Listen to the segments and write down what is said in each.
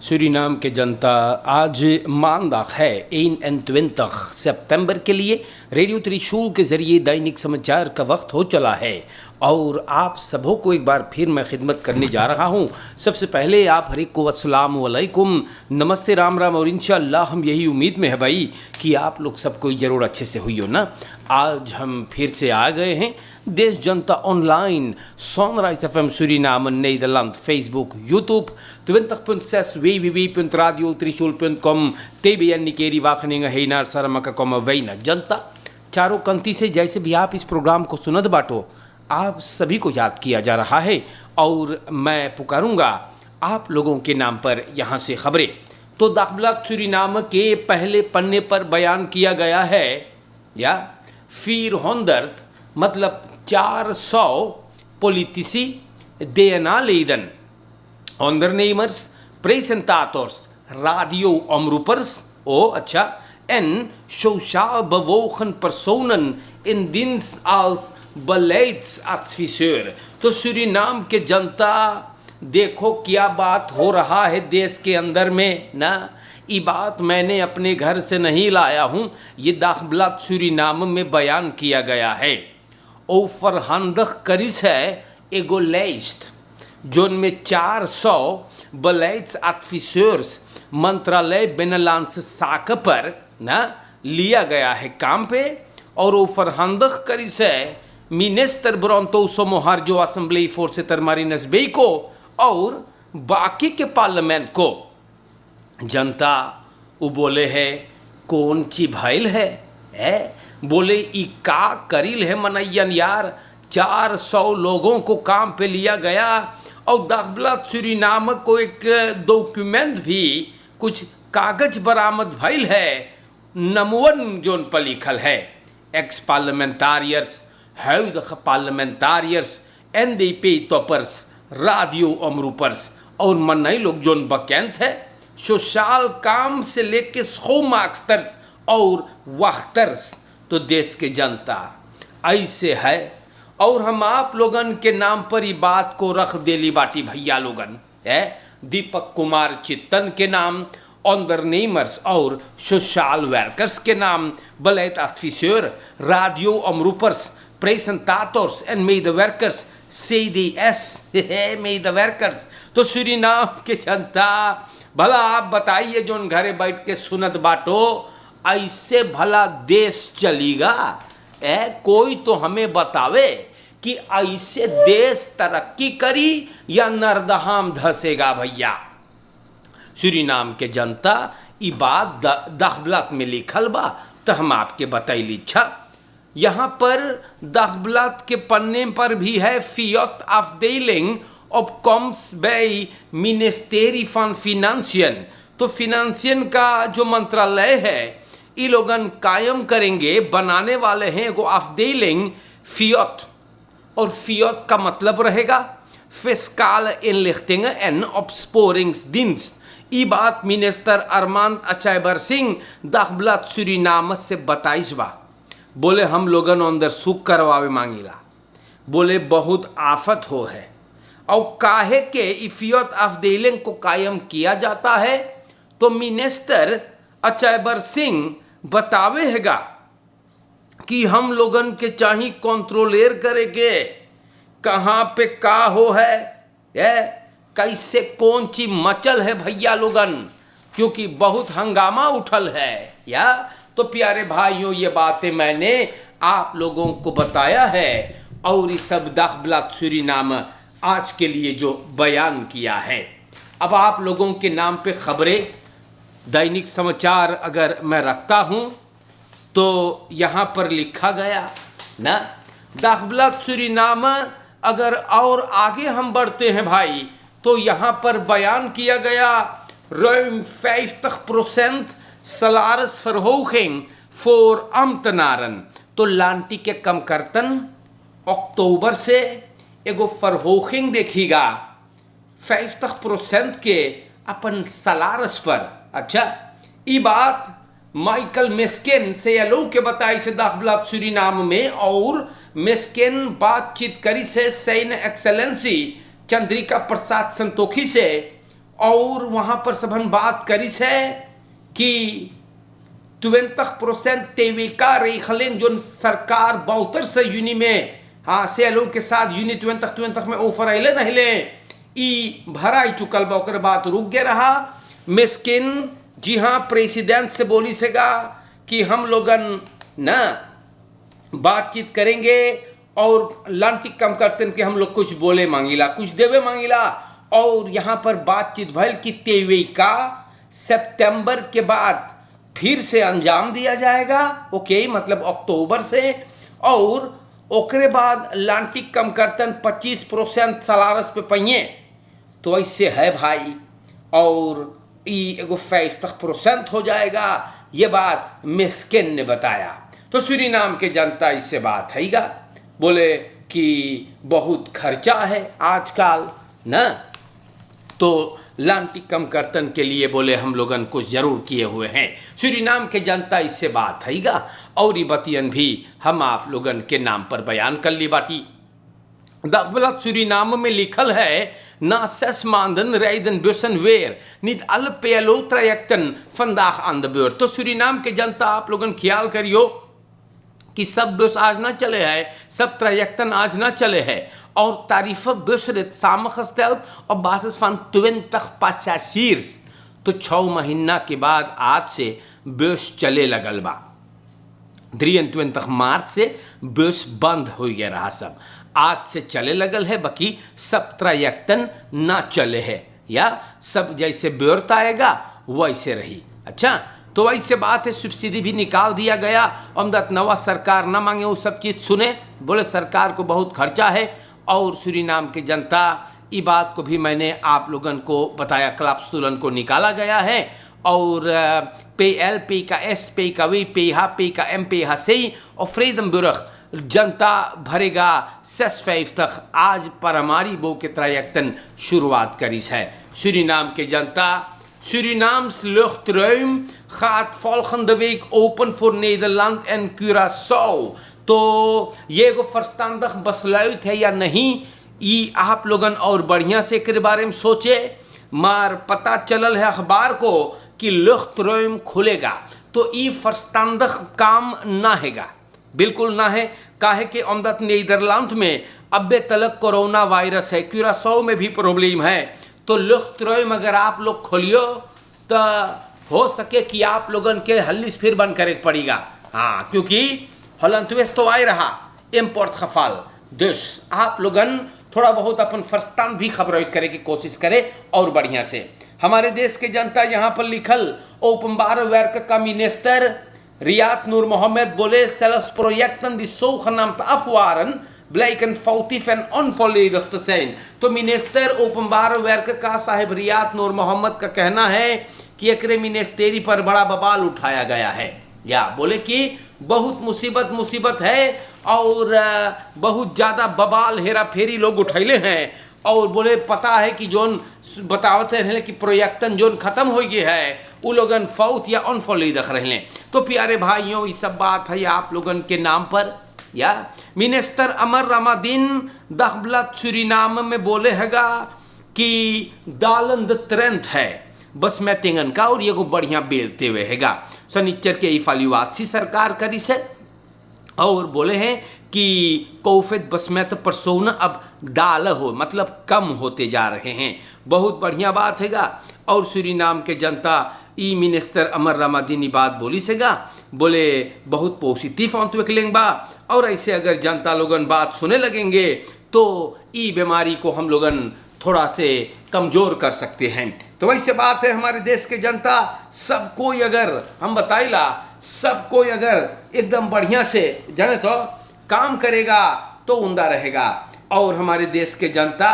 Suriname के जनता आज मानदाग है 21 सितंबर के लिए रेडियो त्रिशूल के ज़रिए दैनिक समाचार का वक्त हो चला है और आप सबों को एक बार फिर मैं खिदमत करने जा रहा हूं। सबसे पहले आप हर एक को अस्सलाम वालेकुम, नमस्ते, राम राम और इंशाअल्लाह हम यही उम्मीद में है भाई कि आप लोग सब कोई ज़रूर अच्छे से हुई हो ना। आज हम फिर से आ गए हैं देश जनता online, Sunrise FM Suriname, Nederland, Facebook, YouTube, 20.6 www.radiotrichul.com, TBN Nikeri Wageningen, Heinar Saramaka, Weyna जनता चारों कंती से जैसे भी आप इस प्रोग्राम को सुनत बाटो, आप सभी को याद किया जा रहा है और मैं पुकारूंगा आप लोगों के नाम पर यहाँ से खबरें। तो दाखबलात सूरीनाम के पहले पन्ने पर बयान किया गया है या 400 मतलब 400 politici DNA-leden ondernemers, presentators, radioomroepers, en sociaal bewogen personen in dienst als beleidsadviseur। तो सूरीनाम के जनता देखो क्या बात हो रहा है देश के अंदर में ना। ये बात मैंने अपने घर से नहीं लाया हूँ, ये दाखबलात सूरीनाम में बयान किया गया है। overhandig करिस है एगो lijst जिनमें 400 beleidsadviseurs मंत्रालय बिnnenlandse zaken पर ना लिया गया है काम पे, और overhandig करिस है मिनिस्टर ब्रोंतो सोमोहार जो असेंबली voorzitter Marinus Beyko और बाकी के पार्लियामेंट को। जनता वो बोले है कौन ची भाईल है बोले ई का करील है मनैयन यार, 400 लोगों को काम पे लिया गया और दाखबलात सूरीनाम को एक डॉक्यूमेंट भी कुछ कागज बरामद भइल है, नमवन जोन पर लिखल है एक्स पार्लियामेंटारियर्स, huidige पार्लियामेंटारियर्स, NDP टॉपर्स, राडियो अमरूपर्स और मन्नई लोग जोन बकैंत है सोशल काम से लेके schoonmaaksters और वाख्तर्स। तो देश के जनता ऐसे है और हम आप लोगन के नाम पर ही बात को रख देली बाटी भैया लोगन है। दीपक कुमार चित्तन के नाम ondernemers और सोशल वर्कर्स के नाम beleidsadviseur, radio omroepers, presentators en medewerkers, CDS medewerkers। तो सूरीनाम के जनता भला आप बताइए जोन घरे बैठ के सुनत बाटो, ऐसे भला देश चलेगा? कोई तो हमें बतावे कि ऐसे देश तरक्की करी या नरदहाम धसेगा भैया। सूरीनाम के जनता ई बात दाखबलात में लिखल बा तो हम आपके बतैली छा। यहाँ पर दाखबलात के पन्ने पर भी है फियत afdeling ऑफ कॉम्स बाय मिनिस्ट्री फॉर फिनेंशियन। तो फिनेंशियन का जो मंत्रालय है ये लोगन कायम करेंगे, बनाने वाले हैं एगो afdeling फियत, और फियत का मतलब रहेगा फिस्काल इनलिख्टिंग एन ऑप्सपोरिंग्सदिenst। ये बात मिनिस्टर अरमांद अचायबर सिंह दाखबलात सूरीनाम से बताइस बा। बोले हम लोगन अंदर सुख करवावे मांगिला, बोले बहुत आफत हो है और काहे के इफियत afdeling को कायम किया जाता है। तो मिनिस्टर अचायबर सिंह बतावे हैगा कि हम लोगन के चाहिए कंट्रोलेर करे के कहाँ पे का हो है कैसे कौन ची मचल है भैया लोगन, क्योंकि बहुत हंगामा उठल है या। तो प्यारे भाइयों ये बातें मैंने आप लोगों को बताया है और ये सब दाखबलात सूरीनाम आज के लिए जो बयान किया है। अब आप लोगों के नाम पे खबरें दैनिक समाचार अगर मैं रखता हूँ तो यहाँ पर लिखा गया ना दाखबलात सूरीनाम। अगर और आगे हम बढ़ते हैं भाई तो यहाँ पर बयान किया गया ruim 50% salarisverhoging voor ambtenaren। तो लांटी के कम करतन अक्टूबर से एगो फरहोगिंग देखिएगा 50% के अपन सलारस पर। अच्छा ये बात माइकल मेस्केन से यलो के बताई से दाखबलात सूरीनाम में, और मेस्केन बातचीत करी से सैन्य एक्सेलेंसी चंद्रिका प्रसाद संतोखी से और वहां पर सबन बात करिस है कि 20% TVK regeling जो सरकार बहुतर से यूनि में हाँ सेलो के साथ यूनि 20 में ऑफर आइले नहिले ई भरा ही चुकल बा ओकर बात रुक गया रहा मिस्किन जी हाँ प्रेसिडेंट से बोली सेगा कि हम लोगन ना बातचीत करेंगे और लांटिक कम करते हैं कि हम लोग कुछ बोले मांगिला कुछ देवे मांगिला और यहाँ पर बातचीत भइल कि TVK सितंबर के बाद फिर से अंजाम दिया जाएगा ओके मतलब अक्टूबर से और ओकरे बाद लांटिक कम करतन 25% सलारस पे पहिए तो ऐसे है भाई और एगो 50% हो जाएगा ये बात मिस्किन ने बताया। तो सूरीनाम के जनता इससे बात हैगा बोले कि बहुत खर्चा है आजकल ना तो लांटिक कम करतन के लिए बोले हम लोगन कुछ जरूर किए हुए हैं। सूरीनाम के जनता इससे बात हैगा और ये बतियन भी हम आप लोगन के नाम पर बयान कर ली बाटी। दखबलत सूरीनाम में लिखल है ना सेस मानदन रेदन बेसन वेर नित अल पेलो त्रयक्तन फंदाख अंदब्योर। तो सूरीनाम के जनता आप लोगन ख्याल करियो कि सब बस आज ना चले है सब त्रयक्तन आज ना चले है और तारीफ बेसरित सामखस्tel और बासिस फन 20 passagiers तो 6 महीना के बाद आज से बस चले लगल बा 23 मार्च से बस बंद हो गया रहा सब आज से चले लगल है बाकी सब त्रयक्तन ना चले है या सब जैसे ब्योरता आएगा वैसे रही। अच्छा तो वैसे बात है सब्सिडी भी निकाल दिया गया अमदत नवा सरकार ना मांगे वो सब चीज़ सुने बोले सरकार को बहुत खर्चा है और सूरीनाम के जनता ये बात को भी मैंने आप लोगन को बताया क्लापस्तुलन को निकाला गया है और पे एल पे का एस पे का वी पे हा पे का एम पे हा सही और फ्रीडम बुरख जनता भरेगा सेस 5 तक आज परमारी बो के त्रयक्तन शुरुआत करीस है। सूरीनाम के जनता Surinaams luchtruim gaat volgende week open voor Nederland en Curaçao। तो ये को फर्स्तांदख बसलायुत है या नहीं ये आप लोगन और बढ़िया से के बारे में सोचे मार पता चलल है अखबार को कि लुख्तरुम खुलेगा तो ये फर्स्तांदख काम ना हैगा बिल्कुल ना है काहे के अमदत नीदरलैंड में अब्बे तलक कोरोना वायरस है क्यूरासाओ में भी प्रॉब्लम है तो लुख्तरुम अगर आप लोग खोलियो तो हो सके कि आप लोगन के हल्लिस फिर बंद करे पड़ेगा हाँ क्योंकि हॉलंतवेस तो आए रहा इम्पोर्ट खफाल देश आप लोगन थोड़ा बहुत अपन फर्स्तान भी खबर करे की कोशिश करे और बढ़िया से हमारे देश के जनता यहाँ पर लिखल ओपनबार वर्क का मिनिस्टर रियाद नूर मोहम्मद बोले सेल्स प्रोजेक्टन दी zogenaamd afwaren blijken foutief en onvolledig te zijn। तो मिनिस्टर ओपनबार वर्क का साहिब रियाद नूर मोहम्मद का कहना है कि एकरे मिनिस्टेरी पर बड़ा बवाल उठाया गया है या बोले कि बहुत मुसीबत है और बहुत ज़्यादा बवाल हेरा फेरी लोग उठैले हैं और बोले पता है कि जोन बतावते रहे कि प्रोजेक्टन जोन ख़त्म हो गया है वो लोगन फौत या अनफॉली रख रहे हैं। तो प्यारे भाइयों ये सब बात है आप लोगन के नाम पर या मिनिस्टर अमर रमादीन दखबलत सूरीनाम में बोले हैगा कि दालंद ट्रेंथ है बस मैं तेंगन का और ये को बढ़िया बेलते हुए हैगा सनिच्चर के इफालीवासी सरकार करी से और बोले हैं कि कोफेद बसमेत परसोना अब डाल हो मतलब कम होते जा रहे हैं बहुत बढ़िया बात हैगा और सूरीनाम के जनता ई मिनिस्टर अमर रमादीनी बात बोली सेगा बोले बहुत पॉजिटिव अंतवेकलेंग बा और ऐसे अगर जनता लोगन बात सुने लगेंगे तो ई बीमारी को हम लोगन थोड़ा से कमज़ोर कर सकते हैं। तो वैसे बात है हमारे देश के जनता सब कोई अगर हम बताइला सब कोई अगर एकदम बढ़िया से जाने तो काम करेगा तो उमदा रहेगा और हमारे देश के जनता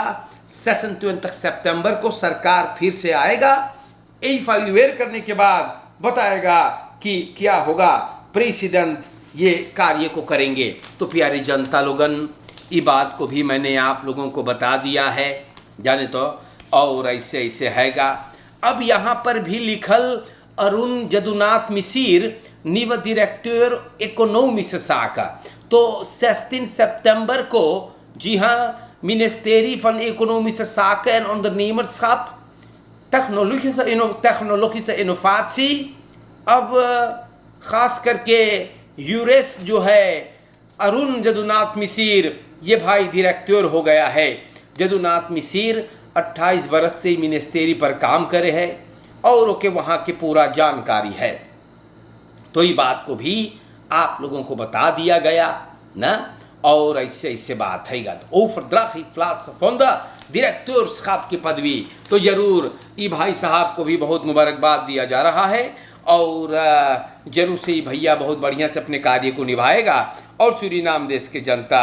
27 सितंबर को सरकार फिर से आएगा इवैल्यूएट करने के बाद बताएगा कि क्या होगा प्रेसिडेंट ये कार्य को करेंगे। तो प्यारी जनता लोगन ये बात को भी मैंने आप लोगों को बता दिया है जाने तो और ऐसे ऐसे हैगा। अब यहाँ पर भी लिखल अरुण जदुनाथ मिसिर नीव डायरेक्टर इकोनॉमी से साका तो 16 सितंबर को जी हाँ ministry van Economische Zaken en Ondernemerschap technologische innovatie. अब ख़ास करके यूरेस जो है अरुण जदुनाथ मिसिर, ये भाई डायरेक्टर हो गया है। जदुनाथ मिसिर 28 बरस से मिनिस्ट्री पर काम करे है और ओके वहाँ के पूरा जानकारी है। तो ये बात को भी आप लोगों को बता दिया गया ना। और ऐसे ऐसे बात है डायरेक्टर की पदवी, तो ज़रूर ये भाई साहब को भी बहुत मुबारकबाद दिया जा रहा है और ज़रूर से ये भैया बहुत बढ़िया से अपने कार्य को निभाएगा। और सूरीनाम देश के जनता,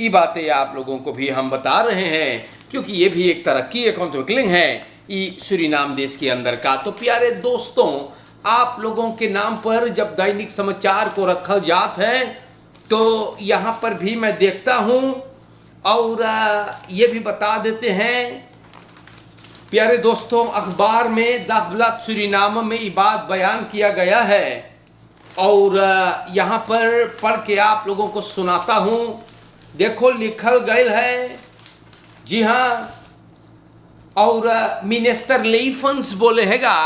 ये बातें आप लोगों को भी हम बता रहे हैं क्योंकि ये भी एक तरक्की अकाउंटिंग है ये सूरीनाम देश के अंदर का। तो प्यारे दोस्तों, आप लोगों के नाम पर जब दैनिक समाचार को रखा जात है तो यहाँ पर भी मैं देखता हूँ और ये भी बता देते हैं प्यारे दोस्तों, अखबार में दाखबलात सूरीनाम में ये बात बयान किया गया है और यहाँ पर पढ़ के आप लोगों को सुनाता हूँ। देखो लिखल गयल है, जी हाँ, और मिनिस्टर लेफन्स बोले हैगा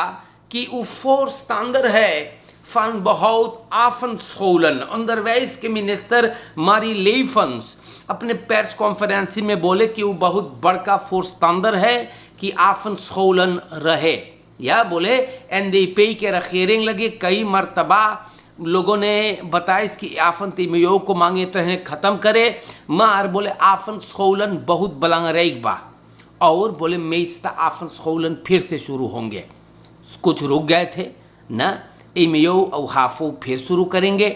कि उफोर स्टैंडर है van behoud avondscholen। onderwijs के मिनिस्टर मारी लेफन्स अपने प्रेस कॉन्फ्रेंस में बोले कि वो बहुत बड़का फोर्स्तांदर है कि avondscholen रहे, या बोले NDP के रखेरिंग लगे। कई मरतबा लोगों ने बताया इसकी avondscholen को मांगे तो ख़त्म करे, मार बोले avondscholen बहुत बेलंगरेक बा और बोले मेस्ता avondscholen फिर से शुरू होंगे। कुछ रुक गए थे ना, इमियो और हाफो फिर शुरू करेंगे।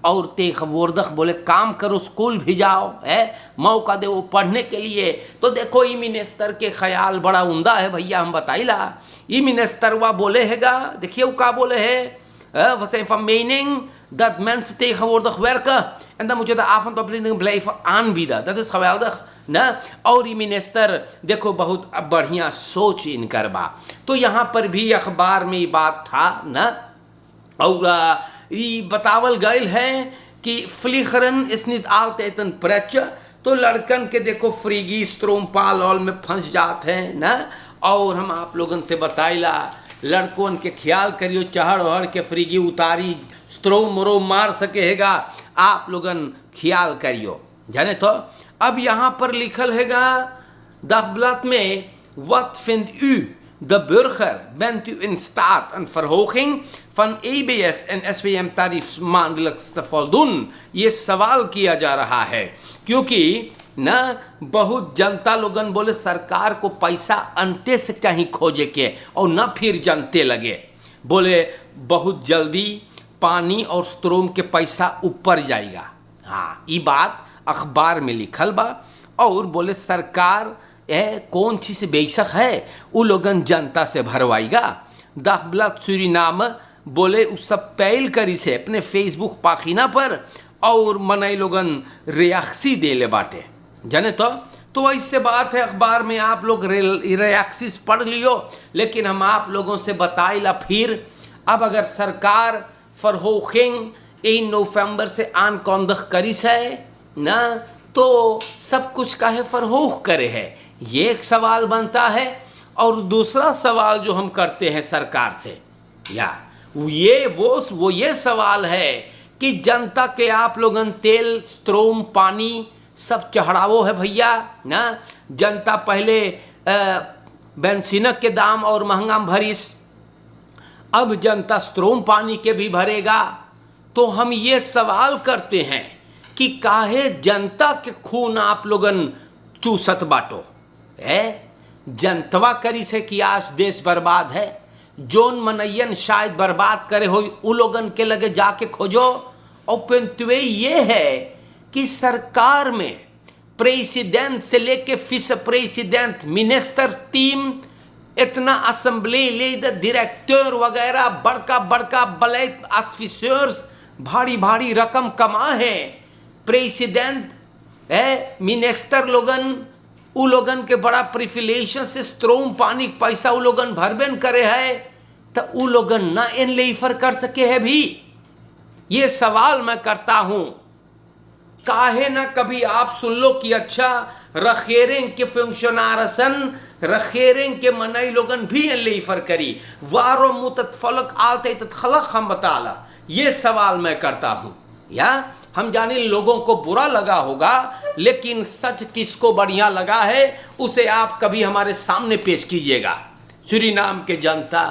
और ते खबरदख बोले काम करो, स्कूल भी जाओ, है मौका दे वो पढ़ने के लिए। तो देखो ये मिनिस्टर के ख्याल बड़ा उमदा है भैया, हम बताइला। ये मिनिस्टर वा बोले हैगा, देखिए वो का बोले है, वैसे van mening dat mensen tegenwoordig werken en dan moet je de avondopleiding blijven aanbieden, dat is geweldig ना। और ये मिनिस्टर देखो बहुत बढ़िया सोच इनकर बा। तो यहाँ पर भी अखबार में ये बात था ना, और ये बतावल गयल है कि फ्लिखरन इसनित आलतेतन प्रच, तो लड़कन के देखो फ्रीगी स्ट्रोम पाल में फंस जाते हैं ना। और हम आप लोगन से बताइला लड़कों के ख्याल करियो, चढ़ ओढ़ के फ्रीगी उतारी स्ट्रोम मोरोम मार सके हैगा, आप लोगन ख्याल करियो जाने। तो अब यहाँ पर लिखल हैगा दagblad में, wat vindt u de burger, bent u in staat een verhoging van EBS en SWM tarief maandelijks te voldoen? ये सवाल किया जा रहा है क्योंकि ना बहुत जनता लोगन बोले सरकार को पैसा अंते से कहीं खोजे के और ना फिर जनते लगे, बोले बहुत जल्दी पानी और स्ट्रोम के पैसा ऊपर जाएगा। हाँ, ये बात अखबार में लिखल बा। और बोले सरकार कौन चीज़ बेशक है वो लोगन जनता से भरवाएगा। दाखबलात सूरीनाम बोले उस सब पहल करी से अपने फेसबुक पाखिना पर और मनाई लोगन रियाक्सी दे ले बाटे जाने। तो ऐसे बात है, अखबार में आप लोग रियाक्सिस पढ़ लियो, लेकिन हम आप लोगों से बताइला फिर। अब अगर सरकार फरहोखिंग 1 नवंबर से आनकॉन्दख करिस है ना, तो सब कुछ काहे फरहोख करे है, ये एक सवाल बनता है। और दूसरा सवाल जो हम करते हैं सरकार से, या ये सवाल है कि जनता के आप लोगन तेल स्ट्रोम पानी सब चढ़ावो है भैया ना। जनता पहले बेंसिनक के दाम और महंगा भरिस, अब जनता स्ट्रोम पानी के भी भरेगा। तो हम ये सवाल करते हैं कि काहे जनता के खून आप लोगन चूसत बाटो है। जनतवा करी से कि आज देश बर्बाद है, जोन मनयन शायद बर्बाद करे हो उ लोगन के लगे जाके खोजो। और पिंतुए ये है कि सरकार में प्रेसिडेंट से लेके विस प्रेसिडेंट, मिनिस्टर टीम, इतना असेंबली लीडर, डायरेक्टर वगैरह बड़का बड़का बलैत ऑफिसर्स भारी भारी रकम कमा है। प्रेसिडेंट है, मिनिस्टर लोगन उ लोगन के बड़ा प्रिफिलेशन से स्ट्रोम पानी पैसा उ लोगन भरबेन करे है, तो उ लोगन ना इन लेफर कर सके है भी। ये सवाल मैं करता हूं, काहे ना कभी आप सुन लो कि अच्छा Regering के functionarissen, regering के मनई लोगन भी लीफर करी, वारो मुतत फलक आलते तत खलक हम बताला। ये सवाल मैं करता हूँ। या हम जाने लोगों को बुरा लगा होगा, लेकिन सच किसको बढ़िया लगा है उसे आप कभी हमारे सामने पेश कीजिएगा। सूरीनाम के जनता,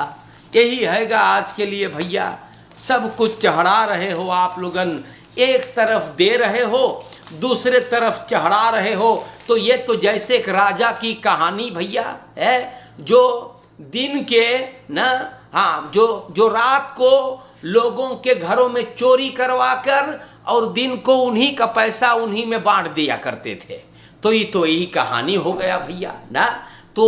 यही हैगा आज के लिए भैया। सब कुछ चढ़ा रहे हो आप लोगन, एक तरफ दे रहे हो, दूसरे तरफ चढ़ा रहे हो। तो ये तो जैसे एक राजा की कहानी भैया है, जो दिन के ना, हाँ, जो रात को लोगों के घरों में चोरी करवा कर और दिन को उन्हीं का पैसा उन्हीं में बांट दिया करते थे। तो यही कहानी हो गया भैया ना। तो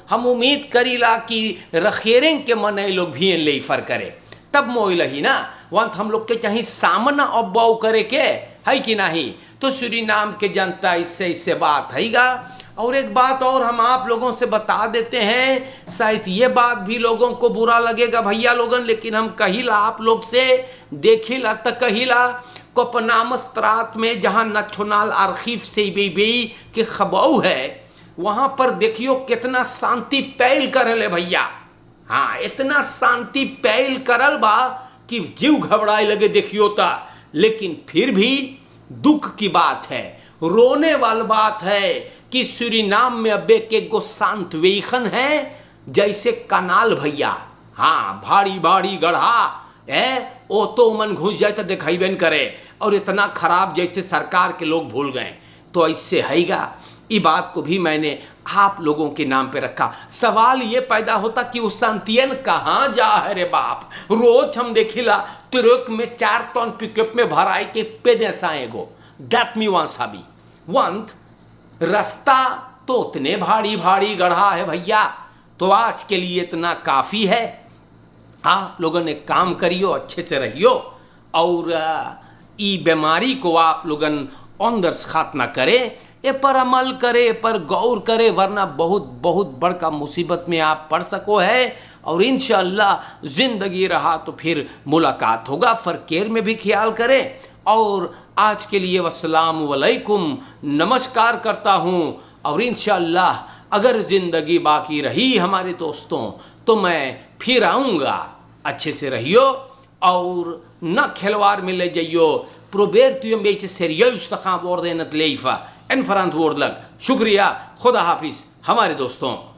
हम उम्मीद करीला कि रखेरें के मन लोग भी लेफर करे, तब मोइलही ना वंत हम लोग के चाहिए सामना अब्बाऊ करे के है कि नहीं। तो सूरीनाम के जनता इससे बात हैगा। और एक बात और हम आप लोगों से बता देते हैं, शायद ये बात भी लोगों को बुरा लगेगा भैया लोगन, लेकिन हम कहिला आप लोग से देखिला त कहिला कोपनामस्त्रात में जहाँ नेशनल आर्खीव से बेबी के खबाऊ है, वहाँ पर देखियो कितना शांति पैल करल है भैया। हाँ, इतना शांति पैल करल बा कि जीव घबराए लगे देखियो ता। लेकिन फिर भी दुख की बात है, रोने वाली बात है कि सूरीनाम में अबे के गो शांत वेखन है जैसे कनाल भैया। हाँ, भारी भारी गढ़ा है, ओ तो मन घुस जाए तो दिखाई न करे, और इतना खराब जैसे सरकार के लोग भूल गए। तो ऐसे हैगा। ये बात को भी मैंने आप लोगों के नाम पे रखा। सवाल ये पैदा होता कि वो शांतियन कहाँ जा है रे बाप। रोज हम देखिला तुरक में 4 टन पिकअप में भराई के पेदेसाएगो दैट मी वंस हबी वंत रास्ता तो उतने भारी भारी गढ़ा है भैया। तो आज के लिए इतना काफ़ी है। आप लोगों ने काम करियो, अच्छे से रहियो, और ई बीमारी को आप लोगन अंदर से खात्मा करे, ए पर अमल करे, ए पर गौर करे, वरना बहुत बहुत बड़का मुसीबत में आप पड़ सको है। और इंशाअल्लाह ज़िंदगी रहा तो फिर मुलाकात होगा। फरकेर में भी ख्याल करें। और आज के लिए वस्सलामु अलैकुम, नमस्कार करता हूँ। और इंशाअल्लाह अगर ज़िंदगी बाकी रही हमारे दोस्तों तो मैं फिर आऊँगा। अच्छे से रहियो और न खिलवाड़ में ले जाइयो। Probeert u een beetje serieus te gaan worden in het leven en verantwoordelijk. Shukriya, Khuda Hafiz, हमारे दोस्तों।